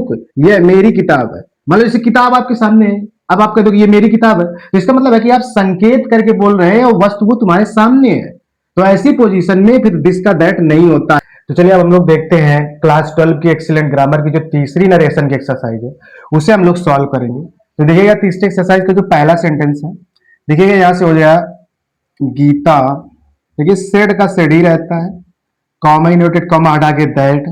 Book, ये मेरी किताब है। मतलब जैसे किताब आपके सामने है, अब आप कह दो ये मेरी किताब है, तो इसका मतलब है कि आप संकेत करके बोल रहे हैं और वस्तु वो तुम्हारे सामने है। तो ऐसी पोजीशन में फिर दिस का दैट नहीं होता है। तो चलिए अब हम लोग देखते हैं क्लास 12 की एक्सीलेंट ग्रामर की जो तीसरी नरेशन की एक्सरसाइज है उसे हम लोग सॉल्व करेंगे। तो देखिएगा तीसरी एक्सरसाइज का जो पहला सेंटेंस है, देखिएगा यहां से हो गया गीता, देखिए सेड का सेड ही रहता है, कॉमा इनवर्टेड कॉमा हटा के दैट।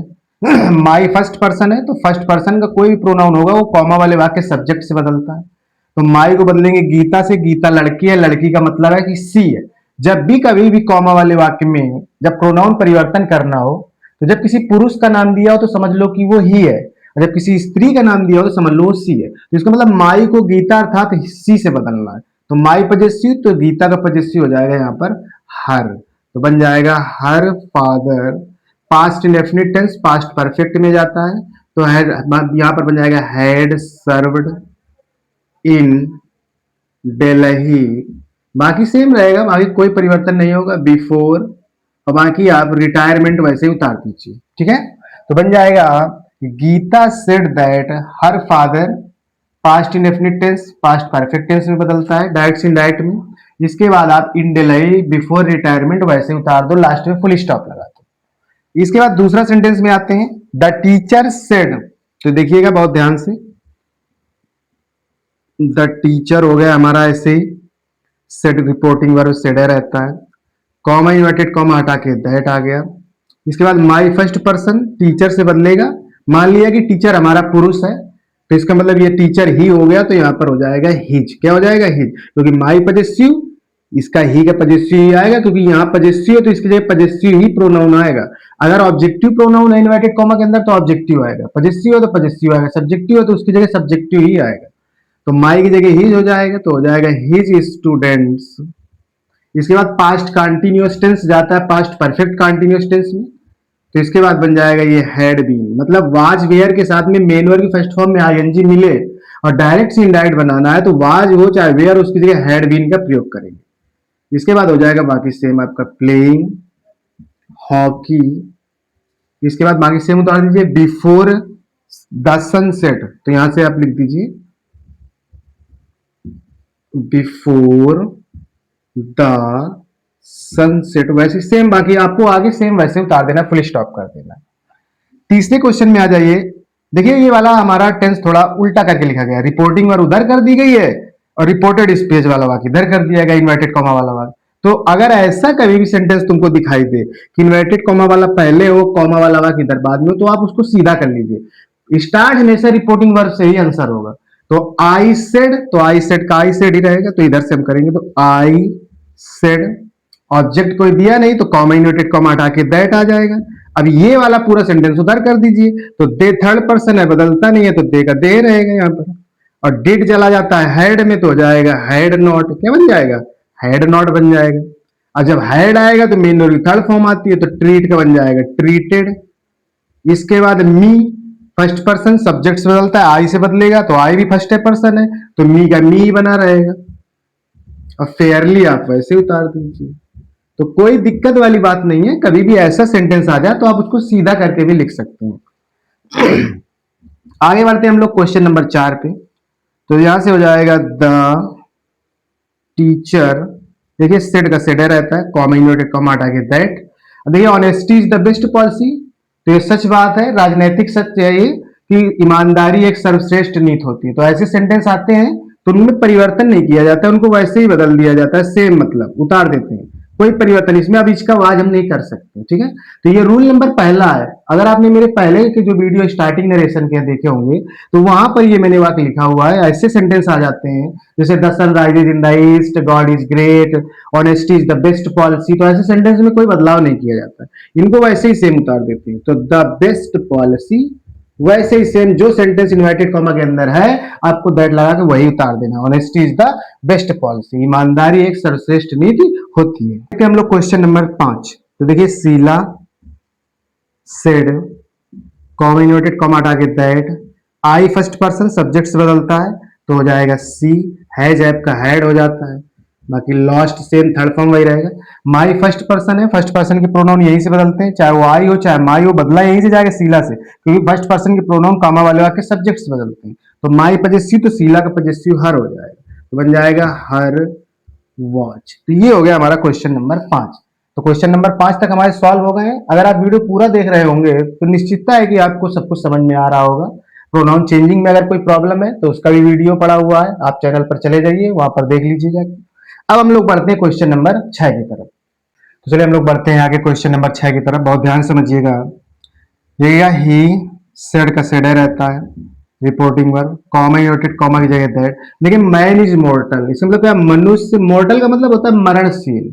माई फर्स्ट पर्सन है तो फर्स्ट पर्सन का कोई भी प्रोनाउन होगा वो कॉमा वाले वाक्य सब्जेक्ट से बदलता है। तो माई को बदलेंगे गीता से, गीता लड़की है, लड़की का मतलब है कि सी है। जब भी कभी भी कॉमा वाले वाक्य में जब प्रोनाउन परिवर्तन करना हो, तो जब किसी पुरुष का नाम दिया हो तो समझ लो कि वो ही है, और जब किसी स्त्री का नाम दिया हो तो समझ लो वो सी है। तो इसका मतलब माई को गीता अर्थात सी से बदलना है। तो माई पजेसिव तो गीता का पजेसिव हो जाएगा यहाँ पर हर, तो बन जाएगा her father. Past indefinite tense past perfect में जाता है, तो यहाँ पर बन जाएगा हैड सर्व्ड इन दिल्ली। बाकी सेम रहेगा, बाकी कोई परिवर्तन नहीं होगा बिफोर, और बाकी आप रिटायरमेंट वैसे ही उतार दीजिए, ठीक है। तो बन जाएगा Gita said that her father, past indefinite tense past perfect tense में बदलता है डायरेक्ट से इनडायरेक्ट में। इसके बाद आप इन दिल्ली बिफोर रिटायरमेंट वैसे उतार दो, लास्ट में फुल स्टॉप लगा दो। इसके बाद दूसरा सेंटेंस में आते हैं, द टीचर सेड। तो देखिएगा बहुत ध्यान से, द टीचर हो गया हमारा ऐसे ही, सेड रिपोर्टिंग वर्ब सेड रहता है, कॉमा इन्वर्टेड कॉमा हटा के दैट आ गया। इसके बाद माई फर्स्ट पर्सन टीचर से बदलेगा, मान लिया कि टीचर हमारा पुरुष है तो इसका मतलब ये टीचर ही हो गया, तो यहां पर हो जाएगा हिज। क्या हो जाएगा हिज, क्योंकि माई पजेसिव, इसका ही का पजेसिव ही आएगा, क्योंकि यहाँ पजेसिव है तो इसके लिए पजेसिव ही प्रोनाउन आएगा। अगर ऑब्जेक्टिव प्रोनाउन है इन्वर्टेड कॉमा के अंदर तो ऑब्जेक्टिव आएगा, पजेसिव है तो पजेसिव आएगा, सब्जेक्टिव है तो उसकी जगह सब्जेक्टिव ही आएगा। तो माई की जगह हिज हो जाएगा, तो हो जाएगा हिज स्टूडेंट्स। इसके बाद पास्ट कंटिन्यूअस टेंस जाता है पास्ट परफेक्ट कंटिन्यूअस टेंस में, तो इसके बाद बन जाएगा ये हैड बीन। मतलब वाज वेयर के साथ में मेन वर्ब की फर्स्ट फॉर्म में आईएनजी मिले और डायरेक्ट से इनडायरेक्ट बनाना है तो वाज हो चाहे वेयर उसकी जगह हैड बीन का प्रयोग करेंगे। इसके बाद हो जाएगा बाकी सेम आपका प्लेइंग, हॉकी। इसके बाद बाकी सेम उतार दीजिए बिफोर द सनसेट, तो यहां से आप लिख दीजिए बिफोर द सनसेट, वैसे सेम बाकी आपको आगे सेम वैसे उतार देना, फुल स्टॉप कर देना। तीसरे क्वेश्चन में आ जाइए, देखिए ये वाला हमारा टेंस थोड़ा उल्टा करके लिखा गया, रिपोर्टिंग वर्ब उधर कर दी गई है और रिपोर्टेड इस पेज वाला वाक्य इधर कर दिया गया इन्वर्टेड कॉमा वाला वाक्य। तो अगर ऐसा कभी भी सेंटेंस तुमको दिखाई दे कि इन्वर्टेड कॉमा वाला पहले हो कॉमा वाला वाक्य इधर बाद में हो, तो आप उसको सीधा कर लीजिए। स्टार्ट हमेशा रिपोर्टिंग वर्ब से ही आंसर होगा। तो आई सेड, तो आई सेड का आई सेड ही रहेगा, तो इधर से हम करेंगे, तो आई सेड ऑब्जेक्ट कोई दिया नहीं तो कॉमा इन्वर्टेड कॉमा हटा के दैट आ जाएगा। अब ये वाला पूरा सेंटेंस उधर कर दीजिए, तो दे थर्ड पर्सन है बदलता नहीं है तो दे का दे रहेगा यहाँ पर, और डिड चला जाता है हैड में तो हो जाएगा हैड नॉट। क्या बन जाएगा, हैड नॉट बन जाएगा। और जब हैड आएगा तो मेन वर्ब की थर्ड फॉर्म आती है तो ट्रीट का बन जाएगा ट्रीटेड। इसके बाद मी फर्स्ट पर्सन सब्जेक्ट से बदलता है, आई से बदलेगा तो आई भी फर्स्ट पर्सन है तो मी का मी बना रहेगा, और फेयरली आप वैसे उतार दीजिए। तो कोई दिक्कत वाली बात नहीं है, कभी भी ऐसा सेंटेंस आ जाए तो आप उसको सीधा करके भी लिख सकते हैं। आगे बढ़ते हैं हम लोग क्वेश्चन नंबर 4 पे। तो यहां से हो जाएगा द टीचर, देखिए सेड का सेड रहता है, कॉमा इन्वर्टेड कॉमा हटा के दैट। देखिए honesty is the best policy, तो ये सच बात है, राजनीतिक सत्य है ये कि ईमानदारी एक सर्वश्रेष्ठ नीति होती है। तो ऐसे सेंटेंस आते हैं तो उनमें परिवर्तन नहीं किया जाता, उनको वैसे ही बदल दिया जाता है, सेम मतलब उतार देते हैं, कोई परिवर्तन इसमें अब इसका वाज हम नहीं कर सकते, ठीक है। तो ये रूल नंबर पहला है। अगर आपने मेरे पहले के जो वीडियो स्टार्टिंग नरेशन के देखे होंगे तो वहां पर ये मैंने वाक्य लिखा हुआ है, ऐसे सेंटेंस आ जाते हैं जैसे the sun rises in the east, God is great, honesty is the best policy. तो ऐसे सेंटेंस में कोई बदलाव नहीं किया जाता, इनको वैसे ही सेम उतार देते हैं। तो द बेस्ट पॉलिसी, वैसे ही सेम जो सेंटेंस इन्वर्टेड कॉमा के अंदर है आपको दैट लगा के वही उतार देना। Honesty is the best policy, ईमानदारी एक सर्वश्रेष्ठ नीति होती है। हम लोग क्वेश्चन नंबर 5। तो देखिए Sheela said, comma inverted comma हटा के that, I first person subject से बदलता है तो हो जाएगा सी, हैज ऐप का हैड हो जाता है, बाकी लॉस्ट सेम थर्ड फॉर्म वही रहेगा। माई फर्स्ट पर्सन है, फर्स्ट पर्सन के प्रोनाउन यहीं से बदलते हैं, चाहे वो आई हो चाहे माई हो, बदला यहीं से जाएगा शीला से, क्योंकि फर्स्ट पर्सन के प्रोनाउन कामा वाले वाक्य सब्जेक्ट से बदलते हैं। तो माई पजेसिव तो शीला का पजेसिव हर हो जाएगा, तो बन जाएगा हर वॉच। तो ये हो गया हमारा क्वेश्चन नंबर 5। तो क्वेश्चन नंबर 5 तक हमारे सॉल्व हो गए हैं। अगर आप वीडियो पूरा देख रहे होंगे तो निश्चितता है कि आपको सब कुछ समझ में आ रहा होगा। प्रोनाउन चेंजिंग में अगर कोई प्रॉब्लम है तो उसका भी वीडियो पड़ा हुआ है, आप चैनल पर चले जाइए, वहां पर देख लीजिए जाके। अब हम लोग बढ़ते हैं क्वेश्चन नंबर 6 की तरफ। तो चलिए हम लोग बढ़ते हैं आगे क्वेश्चन नंबर 6 की तरफ। बहुत ध्यान समझिएगा। ये ही सेड का सेड रहता है, reporting verb, comma united comma की जगह दैट। लेकिन मैन इज मोर्टल, इसका मतलब क्या, मनुष्य, मोर्टल का मतलब होता है मरणशील,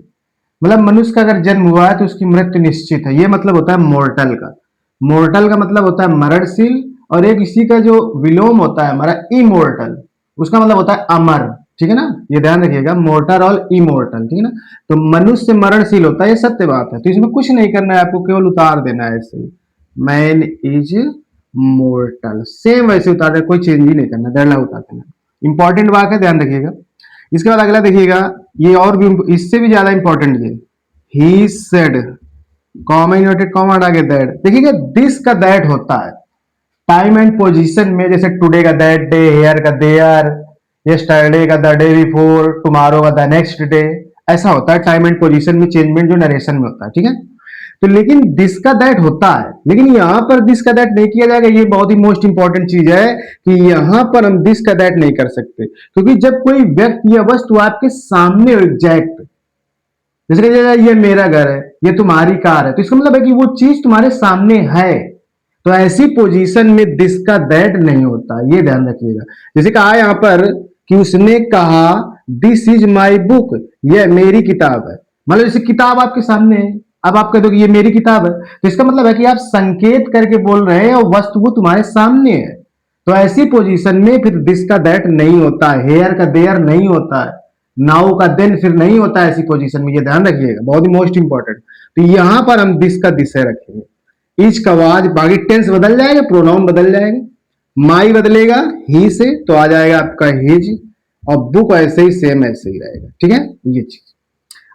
मतलब मनुष्य का अगर जन्म हुआ है तो उसकी मृत्यु निश्चित है, ये मतलब होता है मोर्टल का। मोर्टल का मतलब होता है मरणशील, और एक इसी का जो विलोम होता है हमारा इमोर्टल, उसका मतलब होता है अमर। ठीक है ना, ये ध्यान रखिएगा, मोर्टल और इमोर्टल। ठीक है ना, तो मनुष्य मरणशील होता है, ये सत्य बात है। तो इसमें कुछ नहीं करना है आपको, केवल उतार देना है ऐसे ही, मैन इज मोर्टल, सेम वैसे उतार देना, कोई चेंज ही नहीं करना, डरला उतार देना। इंपॉर्टेंट बात है, ध्यान रखिएगा। इसके बाद अगला देखिएगा, ये और भी इससे भी ज्यादा इंपॉर्टेंट, ये he said, comma inverted comma हटा के दैट। देखिएगा दिस का दैट होता है टाइम एंड पोजीशन में, जैसे टुडे का दैट डे, हेयर का देयर, यस्टरडे का द डे बिफोर, टुमारो का द नेक्स्ट डे, ऐसा होता है टाइम एंड पोजीशन में चेंजमेंट जो नरेशन में होता है। ठीक है, तो लेकिन दिस का दैट होता है, लेकिन यहां पर दिस का दैट नहीं किया जाएगा। ये बहुत ही मोस्ट इंपॉर्टेंट चीज है कि यहां पर हम दिस का दैट नहीं कर सकते, क्योंकि जब कोई व्यक्ति या वस्तु आपके सामने एग्जैक्ट, जैसे ये मेरा घर है, ये तुम्हारी कार है, तो इसका मतलब है कि वो चीज तुम्हारे सामने है, तो ऐसी पोजीशन में दिस का दैट नहीं होता, ये ध्यान रखिएगा। जैसे कहा यहां पर कि उसने कहा दिस इज माई बुक, यह मेरी किताब है, मतलब जैसे किताब आपके सामने है, अब आप कह दो कि ये मेरी किताब है, तो इसका मतलब है कि आप संकेत करके बोल रहे हैं और वस्तु वो तुम्हारे सामने है, तो ऐसी पोजीशन में फिर दिस का दैट नहीं होता है, हेयर का देयर नहीं होता है, नाउ का देन फिर नहीं होता है ऐसी पोजीशन में, ये ध्यान रखिएगा, बहुत ही मोस्ट इंपॉर्टेंट। तो यहां पर हम दिस का दिस है रखेंगे। इच का वाज, बाकी टेंस बदल जाएगा, प्रोनाउन बदल जाएगा, माई बदलेगा ही से तो आ जाएगा आपका हिज, और बुक ऐसे ही सेम ऐसे ही रहेगा। ठीक है, ये चीज।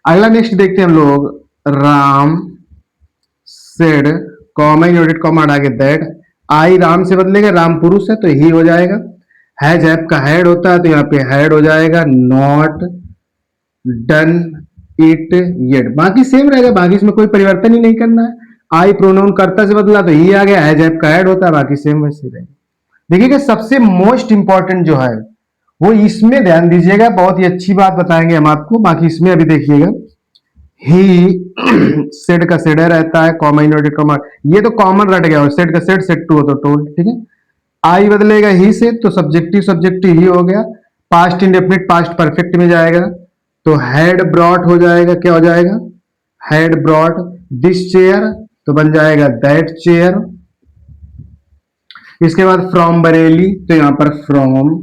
अगला नेक्स्ट देखते हैं हम लोग, Ram said, comma united comma हटा के दैट। आई राम से बदलेगा, राम पुरुष है तो ही हो जाएगा। हैज ऐप का हेड होता है तो यहाँ पे हेड हो जाएगा, नॉट डन इट येट, बाकी सेम रहेगा, बाकी इसमें कोई परिवर्तन ही नहीं करना है। आई प्रोनाउन कर्ता से बदला तो ही आ गया, हैज ऐप का हेड होता है, बाकी सेम वैसे ही रहेगा। देखिएगा सबसे मोस्ट इंपॉर्टेंट जो है वो इसमें ध्यान दीजिएगा, बहुत ही अच्छी बात बताएंगे हम आपको, बाकी इसमें अभी देखिएगा, ही सेड का सेड रहता है, कॉमा इन्वर्टेड कॉमा, ये तो कॉमन रट गया, और सेड का सेड, सेड टू हो तो टोल्ड। ठीक है, आई बदलेगा ही से तो सब्जेक्टिव सब्जेक्टिव ही हो गया, पास्ट इंडेफिनिट पास्ट परफेक्ट में जाएगा, तो हैड ब्रॉट हो जाएगा, क्या हो जाएगा, हैड ब्रॉट दिस चेयर, तो बन जाएगा दैट चेयर। इसके बाद फ्रॉम बरेली, तो यहां पर फ्रॉम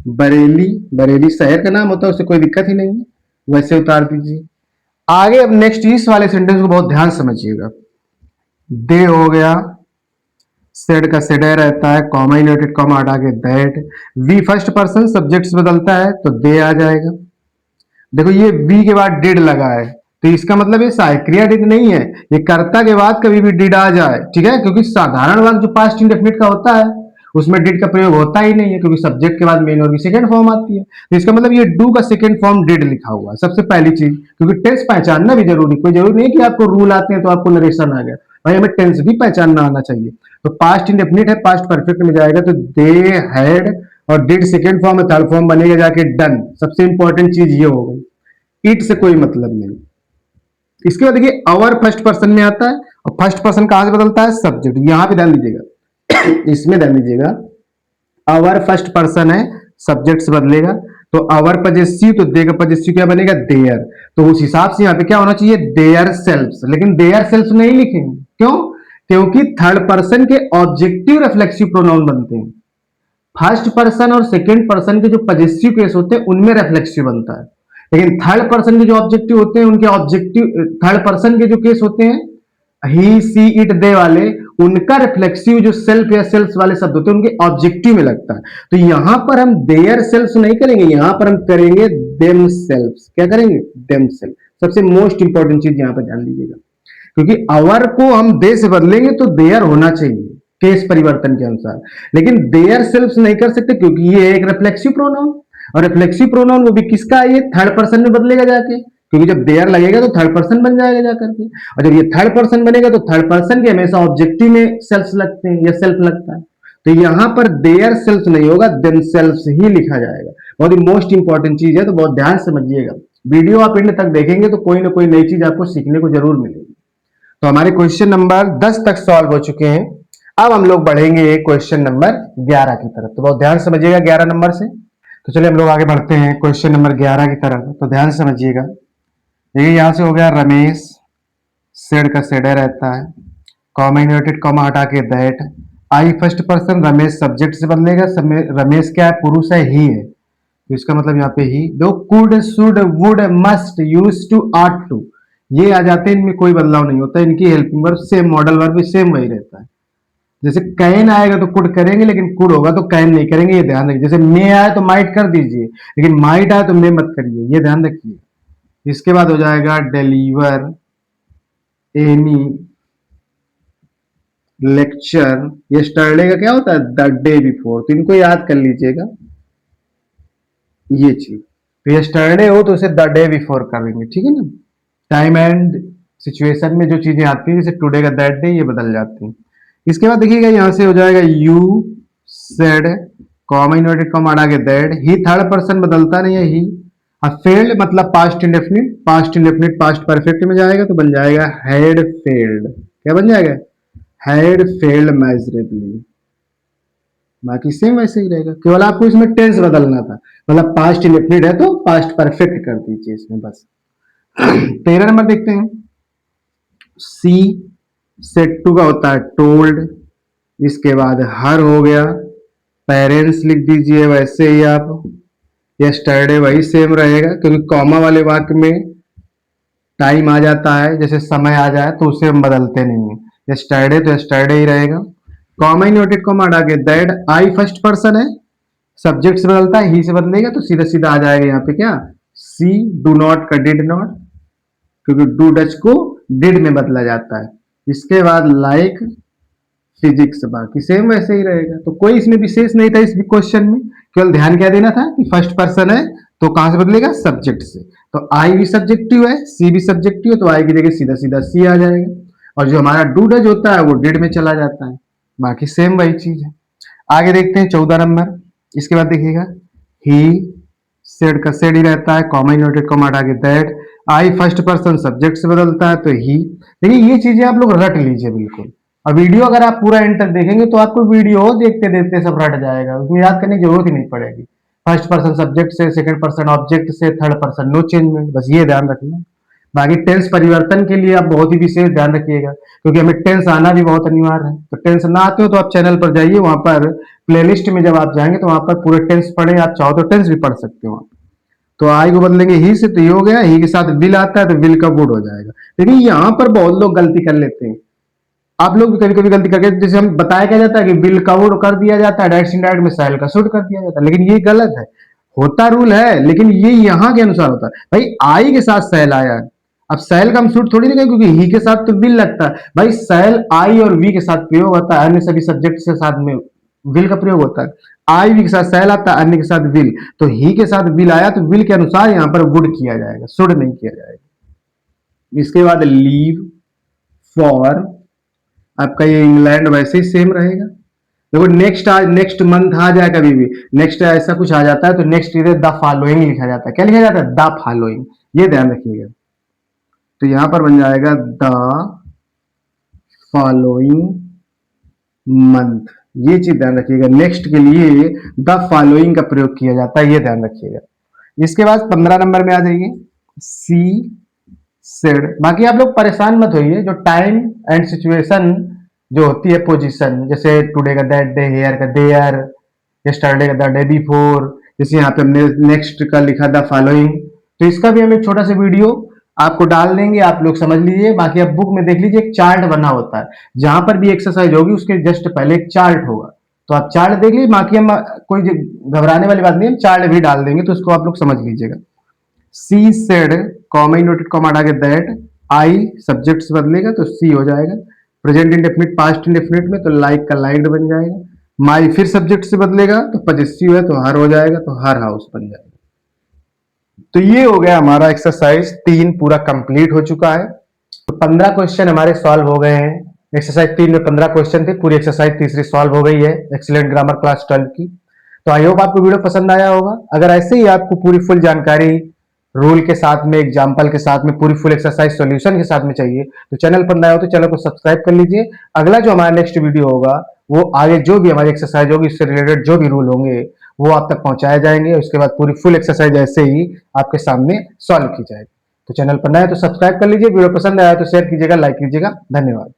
बरेली, बरेली शहर का नाम होता है, उससे कोई दिक्कत ही नहीं है, वैसे उतार दीजिए। आगे अब नेक्स्ट इस वाले सेंटेंस को बहुत ध्यान समझिएगा। दे हो गया, सेड का सेड रहता है, कॉमा इन्वर्टेड कॉमा हटा के that. We first person subject से बदलता है तो दे आ जाएगा। देखो ये वी के बाद डिड लगा है, तो इसका मतलब ये सहायक क्रिया डिड नहीं है, ये कर्ता के बाद कभी भी डिड आ जाए। ठीक है, क्योंकि साधारण वाक्य जो पास्ट इंडेफिनिट का होता है उसमें डिड का प्रयोग होता ही नहीं है, क्योंकि सब्जेक्ट के बाद मेन और की सेकंड फॉर्म आती है, तो इसका मतलब ये डू का सेकंड फॉर्म डिड लिखा हुआ है, सबसे पहली चीज। क्योंकि टेंस पहचानना भी जरूरी, कोई जरूरी नहीं कि आपको रूल आते हैं तो आपको नरेशन आ गया, भाई हमें टेंस भी पहचानना आना चाहिए। तो पास्ट इंडेफिनिट है, पास्ट परफेक्ट में जाएगा, तो दे हैड, और डिड सेकंड फॉर्म में, थर्ड फॉर्म बनेगा जाके डन, सबसे इंपॉर्टेंट चीज ये हो गई, इट से कोई मतलब नहीं। इसके बाद देखिए अवर फर्स्ट पर्सन में आता है, और फर्स्ट पर्सन कहां से बदलता है, सब्जेक्ट, यहां पे ध्यान दीजिएगा इसमें ध्यान दीजिएगा, अवर फर्स्ट पर्सन है, सब्जेक्ट से बदलेगा, तो अवर पजेसिव, तो दे का पजेसिव क्या बनेगा, देयर, तो उस हिसाब से यहां पे क्या होना चाहिए, देयर सेल्फ्स, लेकिन देयर सेल्फ्स नहीं लिखेंगे, क्यों, क्योंकि थर्ड पर्सन के ऑब्जेक्टिव रिफ्लेक्सिव प्रोनाउन बनते हैं, फर्स्ट पर्सन और सेकंड पर्सन के जो पजेसिव केस होते हैं उनमें रिफ्लेक्सिव बनता है, लेकिन थर्ड पर्सन के जो ऑब्जेक्टिव होते हैं उनके ऑब्जेक्टिव, थर्ड पर्सन के जो केस होते हैं ही सी इट दे वाले, उनका रिफ्लेक्सिव जो सेल्फ या सेल्स वाले शब्द होते हैं उनके ऑब्जेक्टिव में लगता है। तो यहां पर हम देयर सेल्स नहीं करेंगे, यहां पर हम करेंगे देम सेल्फ। क्या करेंगे? Them self. सबसे मोस्ट इंपॉर्टेंट चीज यहाँ पर ध्यान दीजिएगा, क्योंकि अवर को हम दे से बदलेंगे तो देयर होना चाहिए केस परिवर्तन के अनुसार, लेकिन देयर सेल्फ नहीं कर सकते क्योंकि ये एक रिफ्लेक्सिव प्रोनाउन, और रिफ्लेक्सिव प्रोनाउन वो भी किसका है? ये थर्ड पर्सन में बदलेगा जाके, क्योंकि जब देयर लगेगा तो थर्ड पर्सन बन जाएगा जाकर के, और जब ये थर्ड पर्सन बनेगा तो थर्ड पर्सन के हमेशा ऑब्जेक्टिव में सेल्फ लगते हैं या सेल्फ लगता है, तो यहां पर देयर सेल्फ नहीं होगा, देम सेल्फ ही लिखा जाएगा। बहुत ही मोस्ट इंपॉर्टेंट चीज है, तो बहुत ध्यान से समझिएगा। वीडियो आप एंड तक देखेंगे तो कोई ना कोई नई चीज आपको सीखने को जरूर मिलेगी। तो हमारे क्वेश्चन नंबर 10 तक सॉल्व हो चुके हैं। अब हम लोग बढ़ेंगे क्वेश्चन नंबर 11 की तरफ, तो बहुत ध्यान से समझिएगा 11 नंबर से। तो चलिए हम लोग आगे बढ़ते हैं क्वेश्चन नंबर 11 की तरफ, तो ध्यान से समझिएगा। देखिए यहां से हो गया रमेश, सेड का सेडे रहता है, कॉमा इन्वर्टेड कॉमा हटा के that, I first person, Ramesh subject से बदलेगा, रमेश क्या है? पुरुष है, ही है, तो इसका मतलब यहाँ पे ही। दो could should would must use to ought to, ये आ जाते हैं, इनमें कोई बदलाव नहीं होता, इनकी helping verb same, modal verb भी सेम वही रहता है। जैसे कैन आएगा तो कुड करेंगे, लेकिन कुड होगा तो कैन नहीं करेंगे, ये ध्यान रखिए। जैसे मे आए तो माइट कर दीजिए, लेकिन माइट आए तो मे मत करिए, ये ध्यान रखिए। इसके बाद हो जाएगा डिलीवर एनी लेक्चर, यस्टरडे का क्या होता है? द डे बिफोर, तो इनको याद कर लीजिएगा ये चीज। तो यस्टरडे हो तो उसे द डे बिफोर करेंगे, ठीक है ना। टाइम एंड सिचुएशन में जो चीजें आती हैं, जैसे टुडे का दैट डे, ये बदल जाती हैं। इसके बाद देखिएगा यहां से हो जाएगा you said, comma inverted comma हटा के दैट, ही थर्ड पर्सन बदलता नहीं है, ही। अब फेल्ड मतलब past indefinite, past indefinite past perfect में जाएगा तो बन जाएगा हैड फेल्ड। क्या बन जाएगा? Had failed measurably. बाकी सेम वैसे ही रहेगा, केवल आपको इसमें टेंस बदलना था, मतलब पास्ट इंडेफिनिट है तो पास्ट परफेक्ट कर दीजिए इसमें बस। 13 नंबर देखते हैं। सी सेट टू का होता है टोल्ड, इसके बाद हर हो गया, पेरेंट्स लिख दीजिए वैसे ही आप, यस्टरडे वही सेम रहेगा, क्योंकि कॉमा वाले वाक्य में टाइम आ जाता है, जैसे समय आ जाए तो उसे हम बदलते नहीं है, यस्टरडे तो यस्टरडे ही रहेगा। कॉमा इन्वर्टेड कॉमा हटा के दैट, आई फर्स्ट पर्सन है, सब्जेक्ट से बदलता है, ही से बदलेगा तो सीधा सीधा आ जाएगा यहाँ पे क्या? सी डू नॉट का डिड नॉट, क्योंकि डू डच को डिड में बदला जाता है। इसके बाद लाइक फिजिक्स, बाकी सेम वैसे ही रहेगा, तो कोई इसमें विशेष नहीं था इस क्वेश्चन में, केवल ध्यान क्या देना था कि फर्स्ट पर्सन है तो कहां से बदलेगा? सब्जेक्ट से। तो आई भी सब्जेक्टिव है, सी भी सब्जेक्टिव है, तो आई की जगह सीधा सीधा सी आ जाएगा, और जो हमारा डू डज होता है वो डिड में चला जाता है, बाकी सेम वही चीज है। आगे देखते हैं 14 नंबर। इसके बाद देखिएगा ही सेड का सेड ही रहता है, कॉमा इन्वर्टेड कॉमा हटा के that, I first person subject से बदलता है तो ही। देखिए ये चीजें आप लोग रट लीजिए बिल्कुल, और वीडियो अगर आप पूरा एंड तक देखेंगे तो आपको वीडियो देखते देखते सब रट जाएगा, उसमें याद करने की जरूरत ही नहीं पड़ेगी। फर्स्ट पर्सन सब्जेक्ट से, सेकंड पर्सन ऑब्जेक्ट से, थर्ड पर्सन नो चेंजमेंट, बस ये ध्यान रखना। बाकी टेंस परिवर्तन के लिए आप बहुत ही विशेष ध्यान रखिएगा, क्योंकि हमें टेंस आना भी बहुत अनिवार्य है। तो टेंस ना आते हो तो आप चैनल पर जाइए, वहां पर प्लेलिस्ट में जब आप जाएंगे तो वहां पर पूरे टेंस पढ़े, आप चाहो तो टेंस भी पढ़ सकते हो। तो आई को बदलेंगे ही से, तो ये हो गया, ही के साथ विल आता है तो विल का वुड हो जाएगा। लेकिन यहाँ पर बहुत लोग गलती कर लेते हैं, आप लोग भी कभी कभी गलती करके, जैसे हम बताया क्या जाता है कि विल का वुड कर दिया जाता है, डायरेक्ट इनडायरेक्ट में सैल का शुड कर दिया जाता है, लेकिन ये गलत है। होता रूल है, लेकिन ये यहाँ के अनुसार होता है। भाई आई के साथ सैल आया है, अब सैल का हम शुड थोड़ी नहीं कहें, क्योंकि ही के साथ तो विल लगता है। भाई सैल आई और वी के साथ प्रयोग होता है, अन्य सभी सब्जेक्ट के साथ में विल का प्रयोग होता है। आई वी के साथ सैल आता है, अन्य के साथ विल, तो ही के साथ विल आया तो विल के अनुसार यहाँ पर वुड किया जाएगा, शुड नहीं किया जाएगा। इसके बाद लीव फॉर, आपका ये इंग्लैंड वैसे ही सेम रहेगा। देखो नेक्स्ट आज नेक्स्ट मंथ आ जाए, कभी भी नेक्स्ट ऐसा कुछ आ जाता है तो नेक्स्ट ईयर द फॉलोइंग लिखा जाता है। क्या लिखा जाता है? द फॉलोइंग, ये ध्यान रखिएगा। तो यहां पर बन जाएगा द फॉलोइंग मंथ, ये चीज ध्यान रखिएगा। नेक्स्ट के लिए द फॉलोइंग का प्रयोग किया जाता है, ये ध्यान रखिएगा। इसके बाद 15 नंबर में आ जाइए, सी सेड। बाकी आप लोग परेशान मत होइए, जो टाइम एंड सिचुएशन जो होती है पोजीशन, जैसे टुडे का दैट डे, हेयर का देयर, यस्टरडे का द डे बिफोर, जैसे यहाँ पे हमने नेक्स्ट का लिखा द फॉलोइंग, तो इसका भी हम एक छोटा सा वीडियो आपको डाल देंगे, आप लोग समझ लीजिए। बाकी आप बुक में देख लीजिए, एक चार्ट बना होता है, जहां पर भी एक्सरसाइज होगी उसके जस्ट पहले एक चार्ट होगा, तो आप चार्ट देख लीजिए। बाकी हम कोई घबराने वाली बात नहीं है, हम चार्ट भी डाल देंगे, तो उसको आप लोग समझ लीजिएगा। She said, comma inverted comma हटा के दैट, आई सब्जेक्ट से बदलेगा तो सी हो जाएगा। प्रेजेंट इंडेफिनिट पास्ट इंडेफिनिट में तो लाइक का लाइक्ड बन जाएगा। माई फिर सब्जेक्ट से बदलेगा तो पजेसिव है तो हर हो जाएगा, तो हर हाउस बन जाएगा। तो ये हो गया हमारा एक्सरसाइज 3 पूरा कंप्लीट हो चुका है। तो 15 क्वेश्चन हमारे सॉल्व हो गए हैं। एक्सरसाइज 3 में 15 क्वेश्चन थे, पूरी एक्सरसाइज तीसरी सॉल्व हो गई है एक्सीलेंट ग्रामर क्लास 12 की। तो आई होप आपको वीडियो पसंद आया होगा। अगर ऐसे ही आपको पूरी फुल जानकारी रूल के साथ में, एग्जाम्पल के साथ में, पूरी फुल एक्सरसाइज सॉल्यूशन के साथ में चाहिए तो चैनल पर नया हो तो चैनल को सब्सक्राइब कर लीजिए। अगला जो हमारा नेक्स्ट वीडियो होगा वो आगे जो भी हमारी एक्सरसाइज होगी उससे रिलेटेड जो भी रूल होंगे वो आप तक पहुंचाए जाएंगे। उसके बाद पूरी फुल एक्सरसाइज ऐसे ही आपके सामने सॉल्व की जाएगी। तो चैनल पर नया है तो सब्सक्राइब कर लीजिए। वीडियो पसंद आया तो शेयर कीजिएगा, लाइक कीजिएगा। धन्यवाद।